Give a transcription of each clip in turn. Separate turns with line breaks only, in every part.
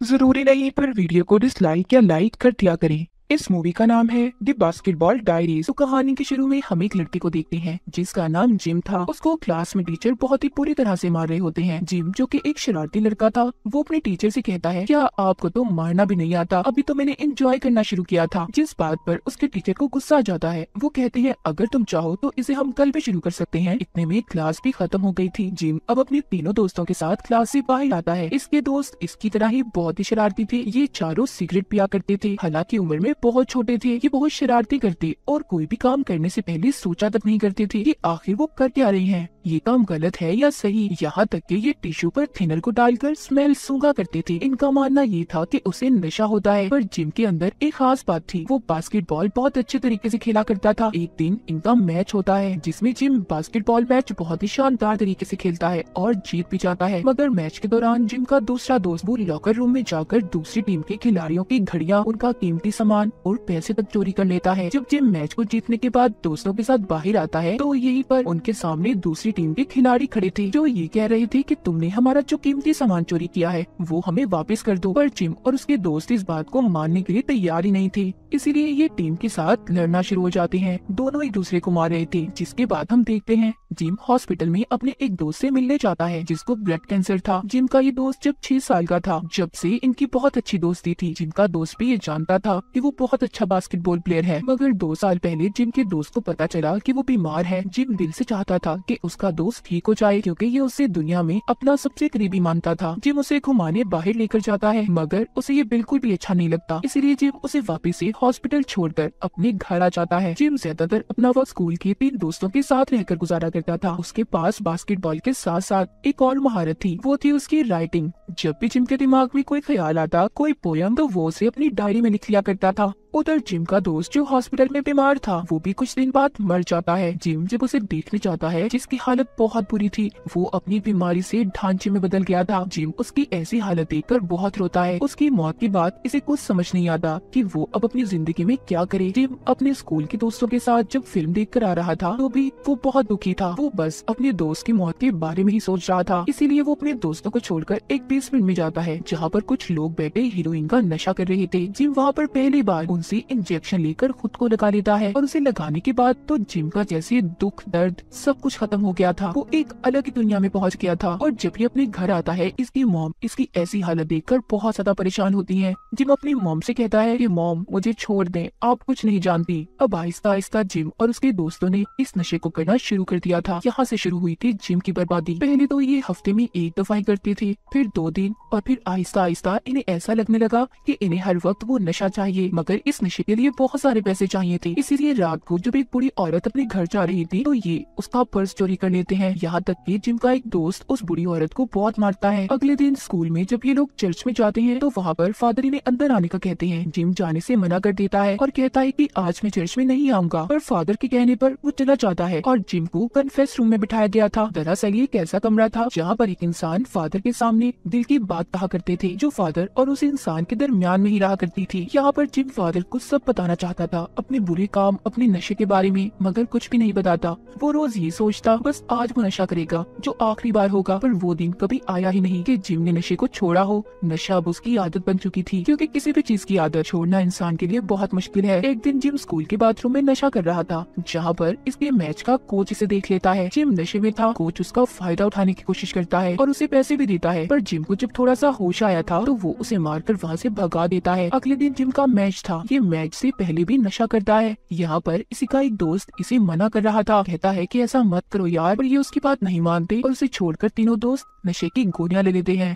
जरूरी नहीं पर वीडियो को डिसलाइक या लाइक कर दिया करें। इस मूवी का नाम है द बास्केटबॉल डायरीज। तो कहानी के शुरू में हम एक लड़के को देखते हैं जिसका नाम जिम था। उसको क्लास में टीचर बहुत ही बुरी तरह से मार रहे होते हैं। जिम जो कि एक शरारती लड़का था, वो अपने टीचर से कहता है, क्या आपको तो मारना भी नहीं आता? अभी तो मैंने एंजॉय करना शुरू किया था। जिस बात पर उसके टीचर को गुस्सा आ जाता है। वो कहते हैं, अगर तुम चाहो तो इसे हम कल भी शुरू कर सकते हैं। इतने में क्लास भी खत्म हो गई थी। जिम अब अपने तीनों दोस्तों के साथ क्लास से बाहर आता है। इसके दोस्त इसकी तरह ही बहुत ही शरारती थे। ये चारों सिगरेट पिया करते थे। हालांकि उम्र में बहुत छोटे थे। ये बहुत शरारती करते और कोई भी काम करने से पहले सोचा तक नहीं करते थे कि आखिर वो कर क्या रहे हैं, ये काम गलत है या सही। यहाँ तक कि ये टिश्यू पर थिनर को डालकर स्मेल सूंघा करते थे। इनका मानना ये था कि उसे नशा होता है। पर जिम के अंदर एक खास बात थी, वो बास्केटबॉल बहुत अच्छे तरीके से खेला करता था। एक दिन इनका मैच होता है जिसमें जिम बास्केटबॉल मैच बहुत ही शानदार तरीके से खेलता है और जीत भी जाता है। मगर मैच के दौरान जिम का दूसरा दोस्त वो लॉकर रूम में जाकर दूसरी टीम के खिलाड़ियों की घड़ियां, उनका कीमती सामान और पैसे तक चोरी कर लेता है। जब जिम मैच को जीतने के बाद दोस्तों के साथ बाहर आता है तो यहीं पर उनके सामने दूसरी टीम के खिलाड़ी खड़े थे जो ये कह रहे थे कि तुमने हमारा जो कीमती सामान चोरी किया है वो हमें वापस कर दो। पर जिम और उसके दोस्त इस बात को मानने के लिए तैयार ही नहीं थे, इसीलिए ये टीम के साथ लड़ना शुरू हो जाते हैं। दोनों एक दूसरे को मार रहे थे। जिसके बाद हम देखते हैं जिम हॉस्पिटल में अपने एक दोस्त से मिलने जाता है जिसको ब्लड कैंसर था। जिम का ये दोस्त जब 6 साल का था, जब से इनकी बहुत अच्छी दोस्ती थी। जिम का दोस्त भी ये जानता था कि वो बहुत अच्छा बास्केटबॉल प्लेयर है। मगर 2 साल पहले जिम के दोस्त को पता चला कि वो बीमार है। जिम दिल से चाहता था कि उसका दोस्त ठीक हो जाए क्योंकि ये उसे दुनिया में अपना सबसे करीबी मानता था। जिम उसे घुमाने बाहर लेकर जाता है मगर उसे ये बिल्कुल भी अच्छा नहीं लगता, इसलिए जिम उसे वापस से हॉस्पिटल छोड़कर अपने घर आ जाता है। जिम ज्यादातर अपना वक्त स्कूल के 3 दोस्तों के साथ रहकर गुजारा करता था। उसके पास बास्केटबॉल के साथ साथ एक और महारत थी, वो थी उसकी राइटिंग। जब भी जिम के दिमाग में कोई ख्याल आता, कोई पोयम, तो वो उसे अपनी डायरी में लिख लिया करता था। उधर जिम का दोस्त जो हॉस्पिटल में बीमार था वो भी कुछ दिन बाद मर जाता है। जिम जब उसे देखने जाता है जिसकी हालत बहुत बुरी थी, वो अपनी बीमारी से ढांचे में बदल गया था। जिम उसकी ऐसी हालत देखकर बहुत रोता है। उसकी मौत के बाद इसे कुछ समझ नहीं आता कि वो अब अपनी जिंदगी में क्या करे। जिम अपने स्कूल के दोस्तों के साथ जब फिल्म देख कर आ रहा था तो भी वो बहुत दुखी था। वो बस अपने दोस्त की मौत के बारे में ही सोच रहा था, इसीलिए वो अपने दोस्तों को छोड़कर एक बेसमेंट में जाता है जहाँ पर कुछ लोग बैठे हीरोइन का नशा कर रहे थे। जिम वहाँ पर पहली बार उनसे इंजेक्शन लेकर खुद को लगा लेता है और उसे लगाने के बाद तो जिम का जैसे दुख दर्द सब कुछ खत्म हो गया था। वो एक अलग ही दुनिया में पहुंच गया था। और जब ये अपने घर आता है इसकी मॉम इसकी ऐसी हालत देखकर बहुत ज्यादा परेशान होती है। जिम अपनी मॉम से कहता है कि मॉम मुझे छोड़ दें, आप कुछ नहीं जानती। अब आहिस्ता आहिस्ता जिम और उसके दोस्तों ने इस नशे को करना शुरू कर दिया था। यहाँ से शुरू हुई थी जिम की बर्बादी। पहले तो ये हफ्ते में 1 दफा ही करते थे, फिर 2 दिन, और फिर आहिस्ता आहिस्ता इन्हें ऐसा लगने लगा कि इन्हें हर वक्त वो नशा चाहिए। मगर इस नशे के लिए बहुत सारे पैसे चाहिए थे, इसीलिए रात को जब एक बूढ़ी औरत अपने घर जा रही थी तो ये उसका पर्स चोरी कर लेते हैं। यहाँ तक कि जिम का एक दोस्त उस बूढ़ी औरत को बहुत मारता है। अगले दिन स्कूल में जब ये लोग चर्च में जाते हैं तो वहाँ पर फादर इन्हें अंदर आने का कहते हैं। जिम जाने से मना कर देता है और कहता है कि आज मैं चर्च में नहीं आऊंगा। पर फादर के कहने पर वो चला जाता है और जिम को कन्फेस रूम में बिठाया गया था। दरअसल ये एक ऐसा कमरा था जहाँ पर एक इंसान फादर के सामने दिल की बात कहा करते थे, जो फादर और उस इंसान के दरमियान में ही रहा करती थी। यहाँ पर जिम फादर को सब बताना चाहता था, अपने बुरे काम, अपने नशे के बारे में, मगर कुछ भी नहीं बताता। वो रोज ये सोचता बस आज वो नशा करेगा जो आखिरी बार होगा। पर वो दिन कभी आया ही नहीं कि जिम ने नशे को छोड़ा हो। नशा अब उसकी आदत बन चुकी थी, क्योंकि किसी भी चीज की आदत छोड़ना इंसान के लिए बहुत मुश्किल है। एक दिन जिम स्कूल के बाथरूम में नशा कर रहा था, जहाँ पर इसके मैच का कोच इसे देख लेता है। जिम नशे में था, कोच उसका फायदा उठाने की कोशिश करता है और उसे पैसे भी देता है। पर जिम को जब थोड़ा सा होश आया था तो वो उसे मारकर वहाँ से भगा देता है। अगले दिन जिम का मैच था। ये मैच से पहले भी नशा करता है। यहाँ पर इसी का एक दोस्त इसे मना कर रहा था, कहता है कि ऐसा मत करो यार, पर ये उसकी बात नहीं मानते और उसे छोड़कर तीनों दोस्त नशे की गोलियां ले लेते हैं।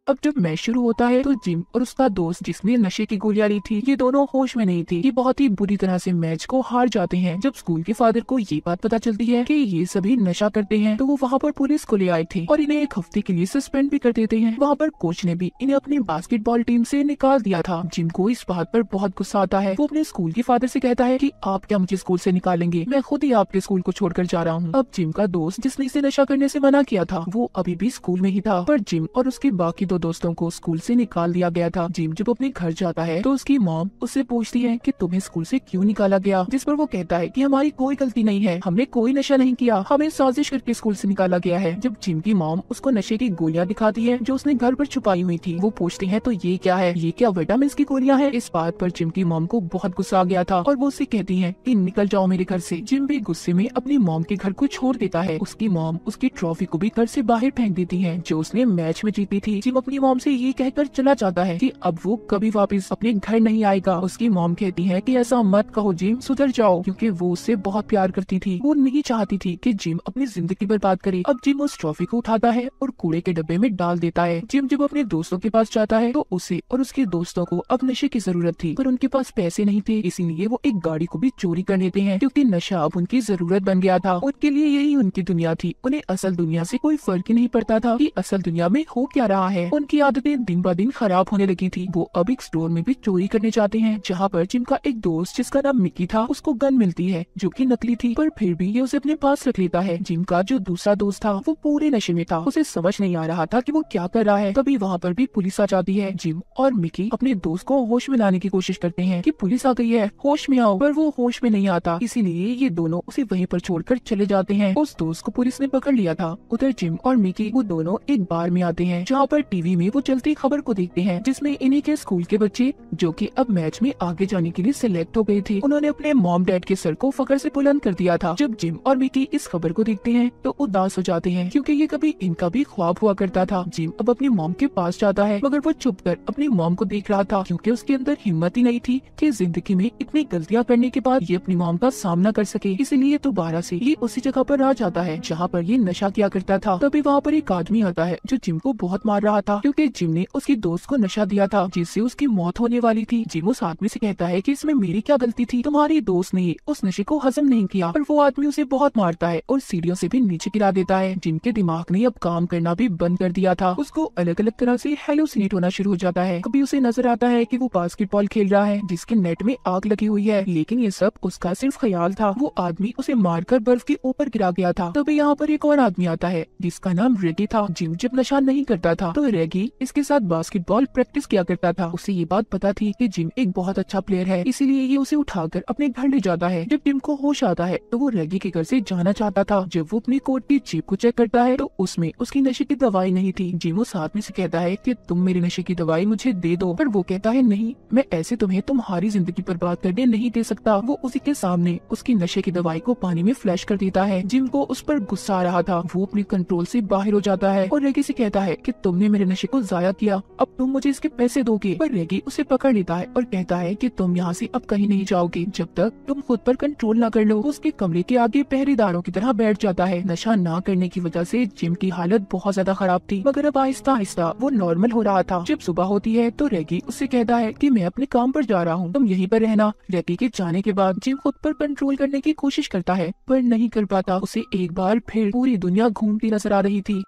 अब जब मैच शुरू होता है तो जिम और उसका दोस्त जिसने नशे की गोलियां ली थी, ये दोनों होश में नहीं थे। ये बहुत ही बुरी तरह से मैच को हार जाते हैं। जब स्कूल के फादर को ये बात पता चलती है कि ये सभी नशा करते हैं तो वो वहाँ पर पुलिस को ले आए थे और इन्हें 1 हफ्ते के लिए सस्पेंड भी कर देते हैं। वहाँ पर कोच ने भी इन्हें अपनी बास्केटबॉल टीम से निकाल दिया था। जिम को इस बात पर बहुत गुस्सा आता है। वो अपने स्कूल के फादर से कहता है कि आप क्या मुझे स्कूल से निकालेंगे, मैं खुद ही आपके स्कूल को छोड़कर जा रहा हूँ। अब जिम का दोस्त जिसने इसे नशा करने से मना किया था वो अभी भी स्कूल में ही था, पर जिम और उसके बाकी दो दोस्तों को स्कूल से निकाल दिया गया था। जिम जब अपने घर जाता है तो उसकी मॉम उससे पूछती है कि तुम्हें स्कूल से क्यों निकाला गया, जिस पर वो कहता है कि हमारी कोई गलती नहीं है, हमने कोई नशा नहीं किया, हमें साजिश करके स्कूल से निकाला गया है। जब जिम की मॉम उसको नशे की गोलियां दिखाती है जो उसने घर पर छुपाई हुई थी, वो पूछती है तो ये क्या है, ये क्या विटामिन की गोलियां हैं। इस बात पर जिम की मॉम को बहुत गुस्सा आ गया था और वो उससे कहती है कि निकल जाओ मेरे घर से। जिम भी गुस्से में अपनी मॉम के घर को छोड़ देता है। उसकी मॉम उसकी ट्रॉफी को भी घर से बाहर फेंक देती है जो उसने मैच में जीती थी। जिम अपनी मॉम से ये कहकर चला जाता है कि अब वो कभी वापस अपने घर नहीं आएगा। उसकी मॉम कहती है कि ऐसा मत कहो जिम, सुधर जाओ, क्योंकि वो उससे बहुत प्यार करती थी। वो नहीं चाहती थी कि जिम अपनी जिंदगी बर्बाद करे। अब जिम उस ट्रॉफी को उठाता है और कूड़े के डब्बे में डाल देता है। जिम जब अपने दोस्तों के पास जाता है तो उसे और उसके दोस्तों को अब नशे की जरूरत थी, पर उनके पास पैसे नहीं थे, इसीलिए वो एक गाड़ी को भी चोरी कर लेते हैं क्योंकि नशा अब उनकी जरूरत बन गया था। उनके लिए यही उनकी दुनिया थी। उन्हें असल दुनिया से कोई फर्क ही नहीं पड़ता था कि असल दुनिया में हो क्या रहा है। उनकी आदतें दिन ब दिन खराब होने लगी थी। वो अब एक स्टोर में भी चोरी करने जाते हैं जहाँ पर जिम का एक दोस्त जिसका नाम मिकी था उसको गन मिलती है जो कि नकली थी, पर फिर भी ये उसे अपने पास रख लेता है। जिम का जो दूसरा दोस्त था वो पूरे नशे में था, उसे समझ नहीं आ रहा था कि वो क्या कर रहा है। तभी वहाँ पर भी पुलिस आ जाती है। जिम और मिकी अपने दोस्त को होश में लाने की कोशिश करते हैं कि पुलिस आ गई है, होश में आओ, पर वो होश में नहीं आता। इसीलिए ये दोनों उसे वहीं पर छोड़कर चले जाते हैं। उस दोस्त को पुलिस ने पकड़ लिया था। उधर जिम और मिकी वो दोनों एक बार में आते हैं जहाँ पर टीवी में वो चलती खबर को देखते हैं जिसमें इन्हीं के स्कूल के बच्चे जो कि अब मैच में आगे जाने के लिए सिलेक्ट हो गए थे, उन्होंने अपने मॉम डैड के सर को फखर से बुलंद कर दिया था। जब जिम और मिकी इस खबर को देखते हैं तो उदास हो जाते हैं क्योंकि ये कभी इनका भी ख्वाब हुआ करता था। जिम अब अपनी मॉम के पास जाता है मगर वो चुप कर अपनी मॉम को देख रहा था क्योंकि उसके अंदर हिम्मत ही नहीं थी कि जिंदगी में इतनी गलतियां करने के बाद ये अपनी मॉम का सामना कर सके। इसीलिए दोबारा से ये उसी जगह पर आ जाता है जहाँ पर ये नशा किया करता था। तभी वहाँ पर एक आदमी आता है जो जिम को बहुत मार रहा था क्योंकि जिम ने उसकी दोस्त को नशा दिया था जिससे उसकी मौत होने वाली थी। जिम उस आदमी से कहता है कि इसमें मेरी क्या गलती थी, तुम्हारी दोस्त ने उस नशे को हजम नहीं किया। पर वो आदमी उसे बहुत मारता है और सीढ़ियों से भी नीचे गिरा देता है। जिम के दिमाग ने अब काम करना भी बंद कर दिया था। उसको अलग अलग तरह से हेलुसिनेट होना शुरू हो जाता है। कभी उसे नजर आता है कि वो बास्केटबॉल खेल रहा है जिसके नेट में आग लगी हुई है, लेकिन ये सब उसका सिर्फ ख्याल था। वो आदमी उसे मारकर बर्फ के ऊपर गिरा गया था। तभी यहाँ पर एक और आदमी आता है जिसका नाम रेगी था। जिम जब नशा नहीं करता था तो रेगी इसके साथ बास्केटबॉल प्रैक्टिस किया करता था। उसे ये बात पता थी कि जिम एक बहुत अच्छा प्लेयर है, इसीलिए ये उसे उठाकर अपने घर ले जाता है। जब जिम को होश आता है तो वो रेगी के घर से जाना चाहता था। जब वो अपनी कोट की जेब को चेक करता है तो उसमें उसकी नशे की दवाई नहीं थी। जिम उस आदमी से कहता है कि तुम मेरे नशे की दवाई मुझे दे दो, पर वो कहता है नहीं, मैं ऐसे तुम्हें तुम्हारी जिंदगी बर्बाद करने नहीं दे सकता। वो उसी के सामने उसकी नशे की दवाई को पानी में फ्लैश कर देता है। जिम को उस पर गुस्सा आ रहा था। वो अपने कंट्रोल से बाहर हो जाता है और रेगी से कहता है कि तुमने मेरे नशे को जाया किया, अब तुम मुझे इसके पैसे दोगे। पर रेगी उसे पकड़ लेता है और कहता है कि तुम यहाँ से अब कहीं नहीं जाओगे जब तक तुम खुद पर कंट्रोल ना कर लो। उसके कमरे के आगे पहरेदारों की तरह बैठ जाता है। नशा ना करने की वजह से जिम की हालत बहुत ज्यादा खराब थी, मगर अब आहिस्ता आहिस्ता वो नॉर्मल हो रहा था। जब सुबह होती है तो रेगी उससे कहता है कि मैं अपने काम पर जा रहा हूँ, तुम यहीं पर रहना। रेगी के जाने के बाद जिम खुद पर कंट्रोल करने की कोशिश करता है पर नहीं कर पाता। उसे एक बार फिर पूरी दुनिया घूमती नजर आ रही थी।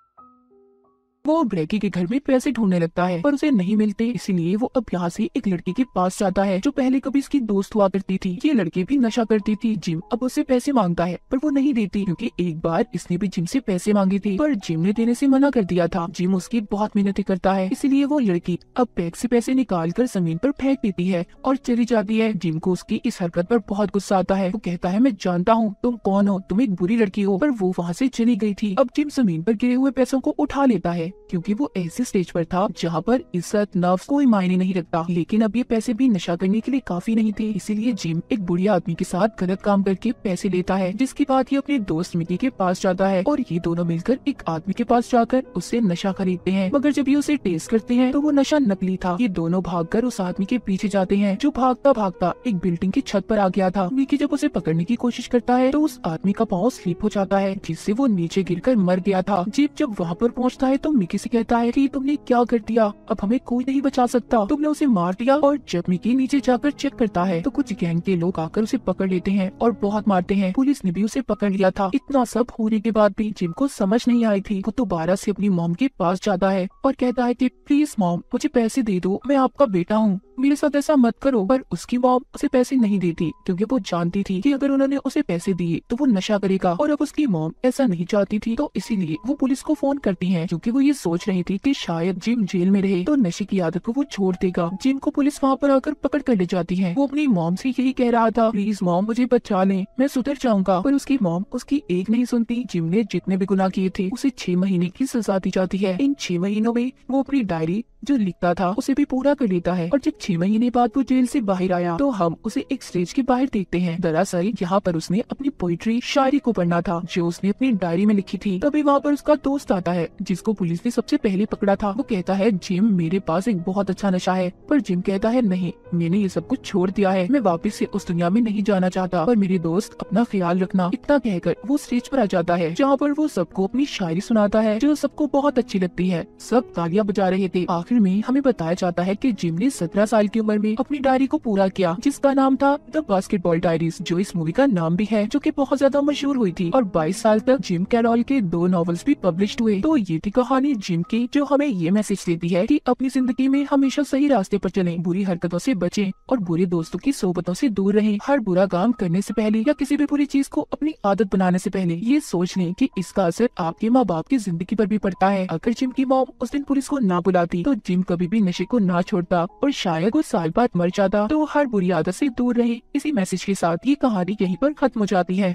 वो रेगी के घर में पैसे ढूंढने लगता है पर उसे नहीं मिलते, इसीलिए वो अब यहाँ से एक लड़की के पास जाता है जो पहले कभी इसकी दोस्त हुआ करती थी। ये लड़की भी नशा करती थी। जिम अब उससे पैसे मांगता है पर वो नहीं देती क्योंकि एक बार इसने भी जिम से पैसे मांगे थे पर जिम ने देने से मना कर दिया था। जिम उसकी बहुत मेहनत करता है, इसीलिए वो लड़की अब बैग से पैसे निकाल कर जमीन पर फेंक देती है और चली जाती है। जिम को उसकी इस हरकत पर बहुत गुस्सा आता है। वो कहता है मैं जानता हूँ तुम कौन हो, तुम एक बुरी लड़की हो, पर वो वहाँ से चली गई थी। अब जिम जमीन पर गिरे हुए पैसों को उठा लेता है क्योंकि वो ऐसे स्टेज पर था जहाँ पर इज्जत नफ्स कोई मायने नहीं रखता। लेकिन अब ये पैसे भी नशा करने के लिए काफी नहीं थे, इसीलिए जिम एक बुढ़िया आदमी के साथ गलत काम करके पैसे लेता है, जिसके बाद ये अपने दोस्त मिकी के पास जाता है और ये दोनों मिलकर एक आदमी के पास जाकर उससे नशा खरीदते हैं। मगर जब ये उसे टेस्ट करते हैं तो वो नशा नकली था। ये दोनों भागकर उस आदमी के पीछे जाते हैं जो भागता भागता एक बिल्डिंग की छत पर आ गया था। मिकी जब उसे पकड़ने की कोशिश करता है तो उस आदमी का पाँव स्लिप हो जाता है जिससे वो नीचे गिरकर मर गया था। जिम जब वहाँ पर पहुँचता है तो मिकी से कहता है कि तुमने क्या कर दिया, अब हमें कोई नहीं बचा सकता, तुमने उसे मार दिया। और जब मिकी नीचे जाकर चेक करता है तो कुछ गैंग के लोग आकर उसे पकड़ लेते हैं और बहुत मारते हैं। पुलिस ने भी उसे पकड़ लिया था। इतना सब होने के बाद भी जिम को समझ नहीं आई थी। वो दोबारा से अपनी मॉम के पास जाता है और कहता है कि प्लीज मॉम मुझे पैसे दे दो, मैं आपका बेटा हूँ। मेरे साथ ऐसा मत करो। पर उसकी मॉम उसे पैसे नहीं देती क्योंकि वो जानती थी कि अगर उन्होंने उसे पैसे दिए तो वो नशा करेगा, और अब उसकी मॉम ऐसा नहीं चाहती थी, तो इसीलिए वो पुलिस को फोन करती है क्योंकि वो ये सोच रही थी कि शायद जिम जेल में रहे तो नशे की आदत को वो छोड़ देगा। जिम को पुलिस वहाँ पर आकर पकड़ कर ले जाती है। वो अपनी मॉम से यही कह रहा था, प्लीज मॉम मुझे बचा लें, मैं सुधर जाऊंगा। पर उसकी मॉम उसकी एक नहीं सुनती। जिम ने जितने भी गुनाह किए थे उसे 6 महीने की सजा दी जाती है। इन 6 महीनों में वो अपनी डायरी जो लिखता था उसे भी पूरा कर लेता है, और जब 6 महीने बाद वो जेल से बाहर आया तो हम उसे एक स्टेज के बाहर देखते हैं। दरअसल यहाँ पर उसने अपनी पोइट्री शायरी को पढ़ना था जो उसने अपनी डायरी में लिखी थी। तभी वहाँ पर उसका दोस्त आता है जिसको पुलिस ने सबसे पहले पकड़ा था। वो कहता है, जिम मेरे पास एक बहुत अच्छा नशा है। पर जिम कहता है, नहीं, मैंने ये सब कुछ छोड़ दिया है, मैं वापस से उस दुनिया में नहीं जाना चाहता, पर मेरे दोस्त अपना ख्याल रखना। इतना कहकर वो स्टेज पर आ जाता है जहाँ पर वो सबको अपनी शायरी सुनाता है जो सबको बहुत अच्छी लगती है। सब तालियां बजा रहे थे। आखिर में हमें बताया जाता है कि जिम ने 17 साल की उम्र में अपनी डायरी को पूरा किया जिसका नाम था द बास्केटबॉल डायरीज, जो इस मूवी का नाम भी है, जो कि बहुत ज्यादा मशहूर हुई थी। और 22 साल तक जिम कैरोल के 2 नॉवेल्स भी पब्लिश हुए। तो ये थी कहानी जिम की, जो हमें ये मैसेज देती है कि अपनी जिंदगी में हमेशा सही रास्ते पर चलें, बुरी हरकतों से बचें और बुरे दोस्तों की सोबतों से दूर रहें। हर बुरा काम करने से पहले या किसी भी बुरी चीज को अपनी आदत बनाने से पहले ये सोच लें कि इसका असर आपके माँ बाप की जिंदगी पर भी पड़ता है। अगर जिम की मॉम उस दिन पुलिस को ना बुलाती तो जिम कभी भी नशे को ना छोड़ता और शायद कुछ साल बाद मर जाता। तो हर बुरी आदत से दूर रहे, इसी मैसेज के साथ ये कहानी यहीं पर खत्म हो जाती है।